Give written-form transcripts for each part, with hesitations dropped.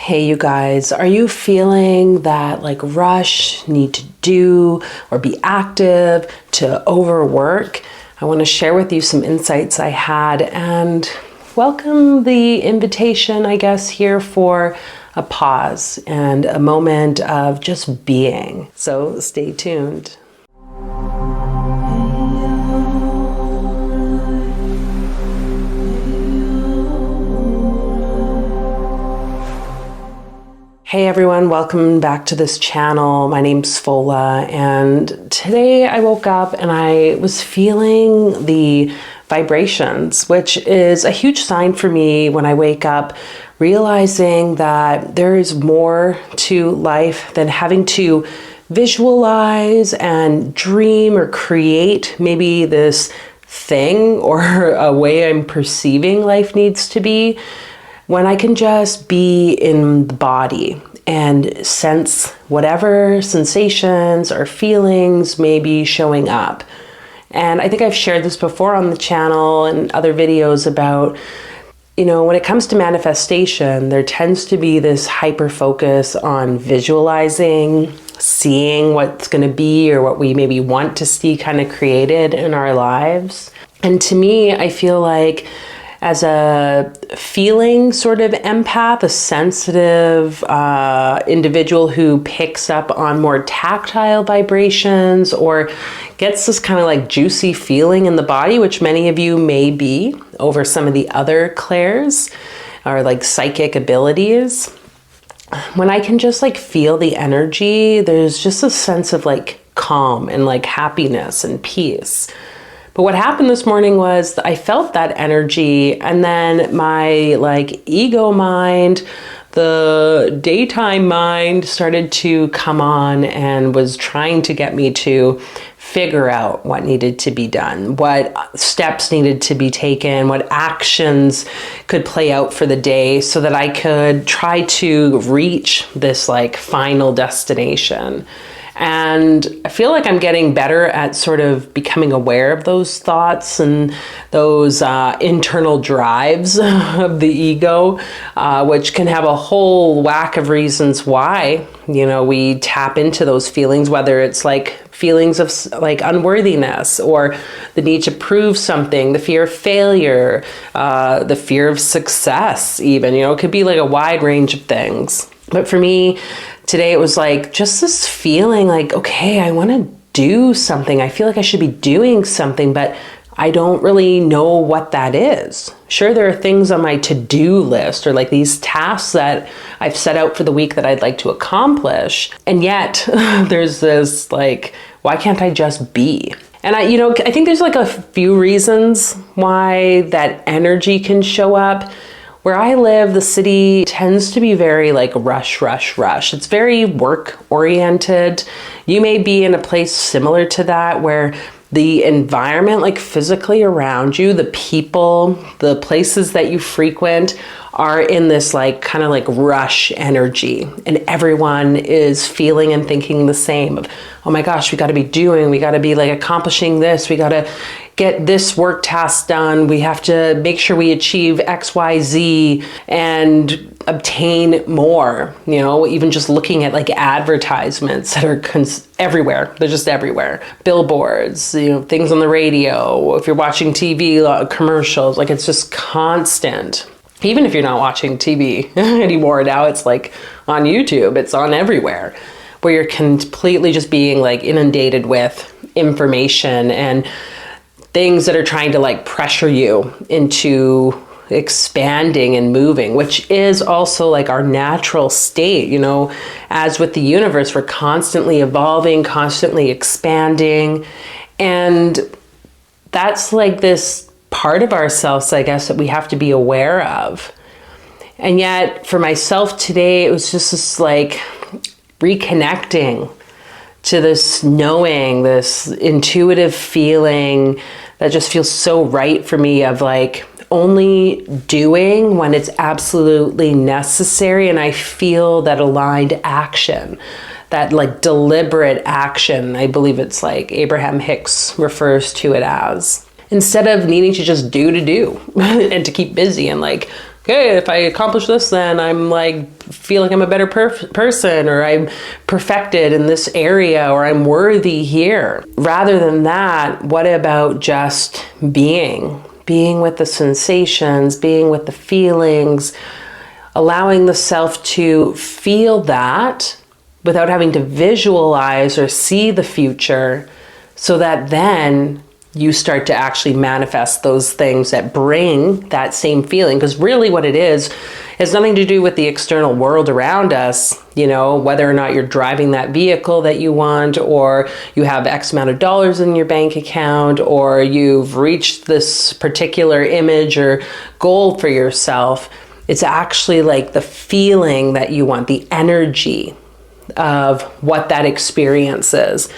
Hey, you guys, are you feeling that like rush, need to do or be active, to overwork? I want to share with you some insights I had and welcome the invitation, I guess, here for a pause and a moment of just being. So stay tuned. Hey everyone, welcome back to this channel. My name's Fola, and today I woke up and I was feeling the vibrations, which is a huge sign for me when I wake up, realizing that there is more to life than having to visualize and dream or create maybe this thing or a way I'm perceiving life needs to be. When I can just be in the body and sense whatever sensations or feelings may be showing up. And I think I've shared this before on the channel and other videos about, when it comes to manifestation, there tends to be this hyper focus on visualizing, seeing what's going to be or what we maybe want to see kind of created in our lives. And to me, I feel like as a feeling sort of empath, a sensitive individual who picks up on more tactile vibrations or gets this kind of like juicy feeling in the body, which many of you may be over some of the other clairs or like psychic abilities. When I can just like feel the energy, there's just a sense of like calm and like happiness and peace. But what happened this morning was I felt that energy, and then my like ego mind, the daytime mind started to come on and was trying to get me to figure out what needed to be done, what steps needed to be taken, what actions could play out for the day so that I could try to reach this like final destination. And I feel like I'm getting better at sort of becoming aware of those thoughts and those internal drives of the ego, which can have a whole whack of reasons why, we tap into those feelings, whether it's like feelings of like unworthiness or the need to prove something, the fear of failure, the fear of success even, it could be like a wide range of things. But for me, today it was like just this feeling like, okay, I want to do something. I feel like I should be doing something, but I don't really know what that is. Sure, there are things on my to-do list or like these tasks that I've set out for the week that I'd like to accomplish. And yet there's this like, why can't I just be? And I think there's like a few reasons why that energy can show up. Where I live, the city tends to be very like rush. It's very work oriented. You may be in a place similar to that where the environment, like physically around you, the people, the places that you frequent are in this like kind of like rush energy, and everyone is feeling and thinking the same of, oh my gosh, we got to be like accomplishing this. We got to get this work task done. We have to make sure we achieve X, Y, Z and obtain more, even just looking at like advertisements that are everywhere. They're just everywhere. Billboards, things on the radio. If you're watching TV, commercials, like it's just constant. Even if you're not watching TV anymore, now it's like on YouTube, it's on everywhere, where you're completely just being like inundated with information and things that are trying to like pressure you into expanding and moving, which is also like our natural state. As with the universe, we're constantly evolving, constantly expanding. And that's like this part of ourselves, I guess, that we have to be aware of. And yet for myself today, it was just this like reconnecting to this knowing, this intuitive feeling that just feels so right for me of like only doing when it's absolutely necessary. And I feel that aligned action, that like deliberate action. I believe it's like Abraham Hicks refers to it as. Instead of needing to just do and to keep busy and like okay, if I accomplish this, then I'm like, feel like I'm a better person, or I'm perfected in this area, or I'm worthy here. Rather than that, what about just being with the sensations, being with the feelings, allowing the self to feel that without having to visualize or see the future, so that then you start to actually manifest those things that bring that same feeling. Because really what it is has nothing to do with the external world around us, you know, whether or not you're driving that vehicle that you want, or you have X amount of dollars in your bank account, or you've reached this particular image or goal for yourself. It's actually like the feeling that you want, the energy of what that experience is.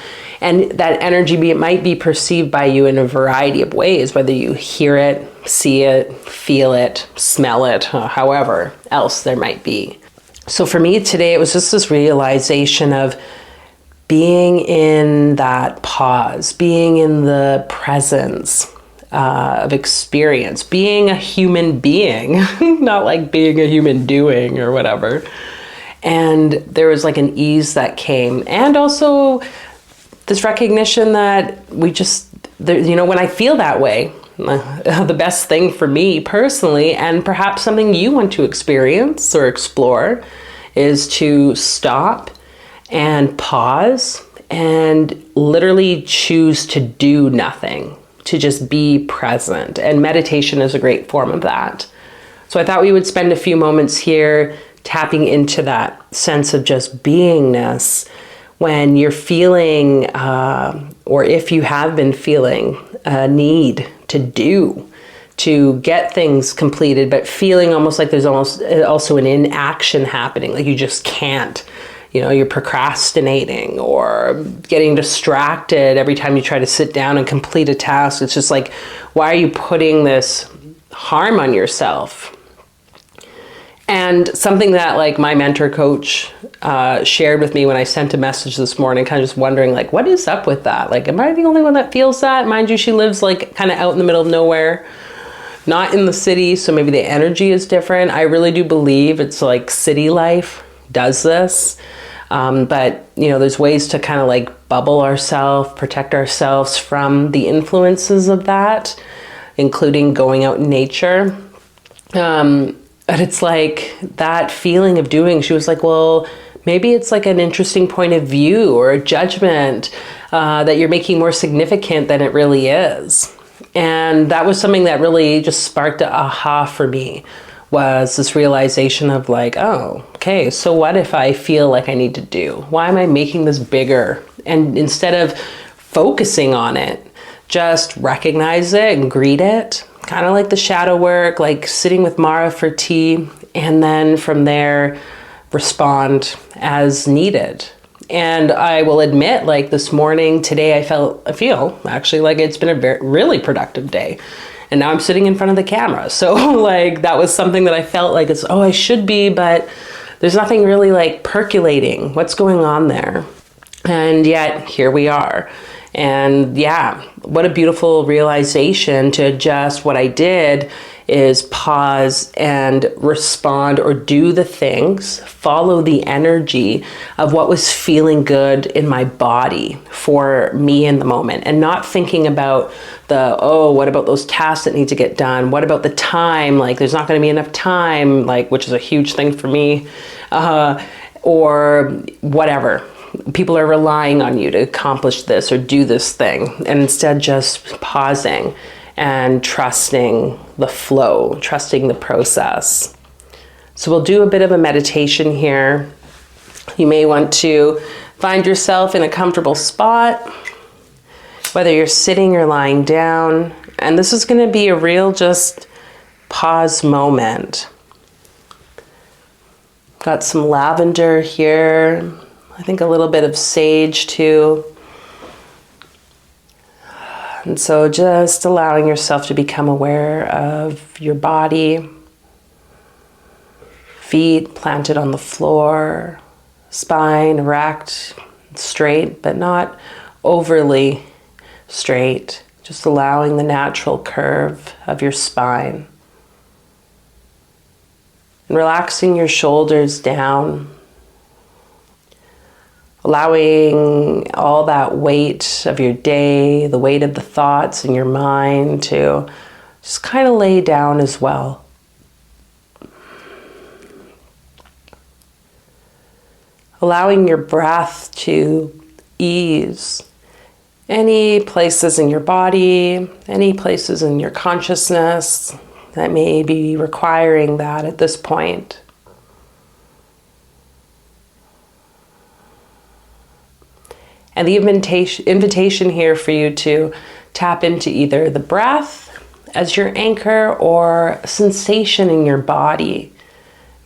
And that energy it might be perceived by you in a variety of ways, whether you hear it, see it, feel it, smell it, however else there might be. So for me today, it was just this realization of being in that pause, being in the presence of experience, being a human being, not like being a human doing or whatever. And there was like an ease that came, and also this recognition that we just, you know, when I feel that way, the best thing for me personally, and perhaps something you want to experience or explore, is to stop and pause and literally choose to do nothing, to just be present. And meditation is a great form of that. So I thought we would spend a few moments here tapping into that sense of just beingness when you're feeling, or if you have been feeling a need to get things completed, but feeling almost like there's also an inaction happening, like you just can't. You know, you're procrastinating or getting distracted every time you try to sit down and complete a task. It's just like, why are you putting this harm on yourself? And something that like my mentor coach shared with me when I sent a message this morning, kind of just wondering like, what is up with that? Like, am I the only one that feels that? Mind you, she lives like kind of out in the middle of nowhere, not in the city. So maybe the energy is different. I really do believe it's like city life does this. But you know, there's ways to kind of like bubble ourselves, protect ourselves from the influences of that, including going out in nature. But it's like that feeling of doing, she was like, well, maybe it's like an interesting point of view or a judgment that you're making more significant than it really is. And that was something that really just sparked an aha for me, was this realization of like, oh, okay, so what if I feel like I need to do? Why am I making this bigger? And instead of focusing on it, just recognize it and greet it. Kind of like the shadow work, like sitting with Mara for tea, and then from there, respond as needed. And I will admit, like this morning, today, I feel actually like it's been a really productive day. And now I'm sitting in front of the camera. So like that was something that I felt like it's, oh, I should be, but there's nothing really like percolating. What's going on there? And yet here we are. And yeah, what a beautiful realization to just, what I did is pause and respond or do the things, follow the energy of what was feeling good in my body for me in the moment, and not thinking about what about those tasks that need to get done? What about the time? Like there's not going to be enough time, like, which is a huge thing for me, or whatever. People are relying on you to accomplish this or do this thing, and instead just pausing and trusting the flow, trusting the process. So we'll do a bit of a meditation here. You may want to find yourself in a comfortable spot, whether you're sitting or lying down. And this is going to be a real just pause moment. Got some lavender here. I think a little bit of sage too. And so just allowing yourself to become aware of your body, feet planted on the floor, spine erect, straight, but not overly straight. Just allowing the natural curve of your spine. And relaxing your shoulders down, allowing all that weight of your day, the weight of the thoughts in your mind to just kind of lay down as well. Allowing your breath to ease any places in your body, any places in your consciousness that may be requiring that at this point. And the invitation here for you to tap into either the breath as your anchor or a sensation in your body.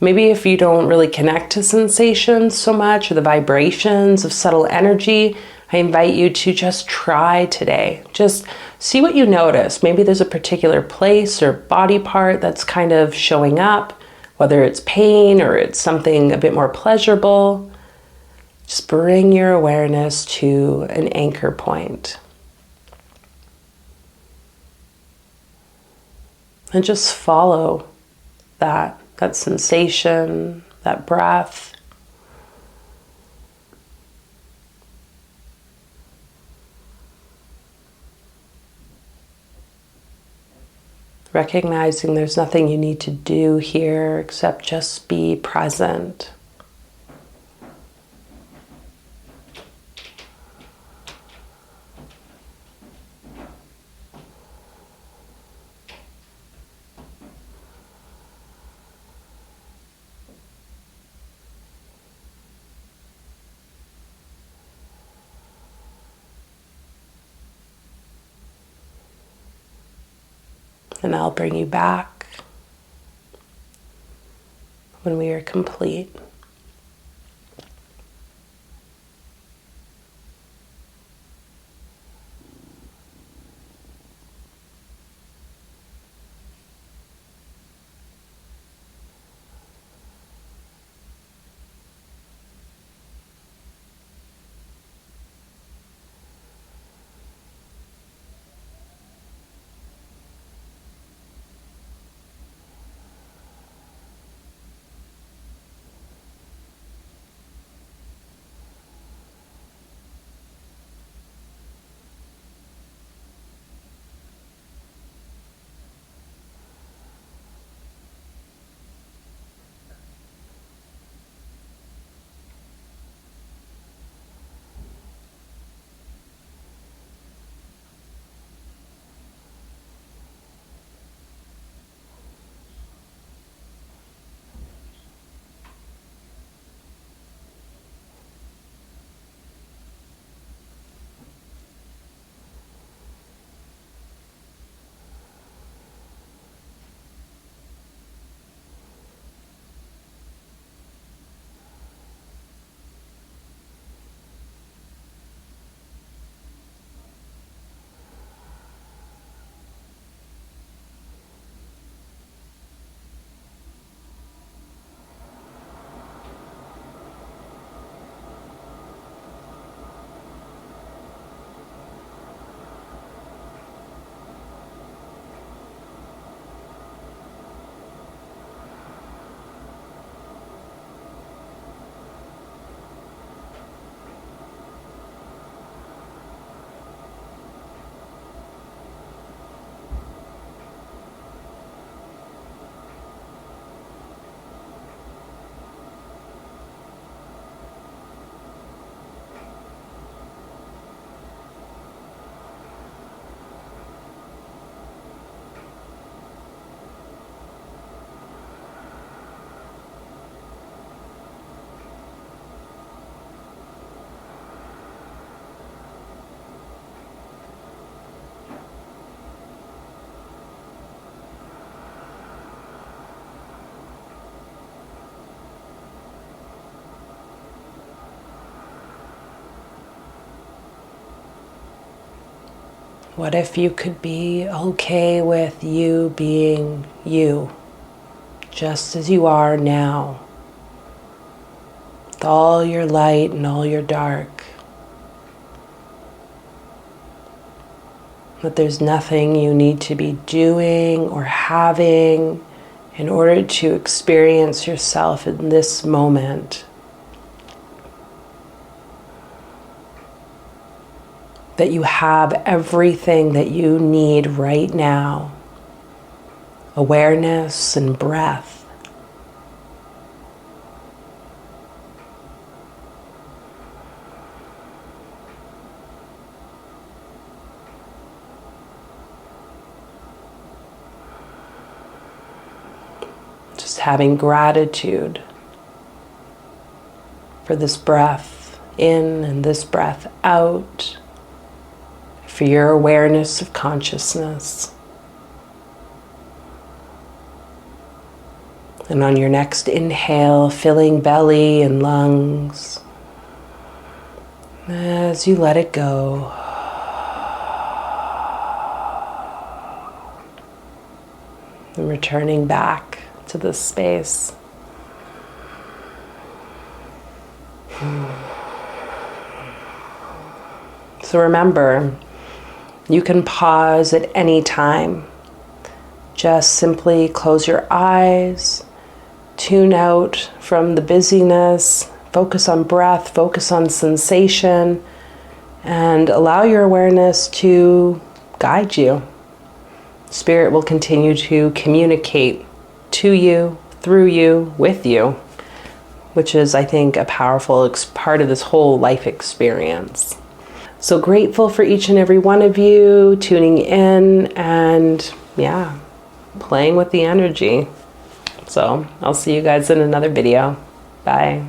Maybe if you don't really connect to sensations so much or the vibrations of subtle energy, I invite you to just try today. Just see what you notice. Maybe there's a particular place or body part that's kind of showing up, whether it's pain or it's something a bit more pleasurable. Just bring your awareness to an anchor point. And just follow that sensation, that breath. Recognizing there's nothing you need to do here except just be present. And I'll bring you back when we are complete. What if you could be okay with you being you, just as you are now, with all your light and all your dark? That there's nothing you need to be doing or having in order to experience yourself in this moment. That you have everything that you need right now. Awareness and breath. Just having gratitude for this breath in and this breath out, for your awareness of consciousness. And on your next inhale, filling belly and lungs as you let it go. And returning back to this space. So remember, you can pause at any time. Just simply close your eyes, tune out from the busyness, focus on breath, focus on sensation, and allow your awareness to guide you. Spirit will continue to communicate to you, through you, with you, which is, I think, a powerful part of this whole life experience. So grateful for each and every one of you tuning in and, yeah, playing with the energy. So I'll see you guys in another video. Bye.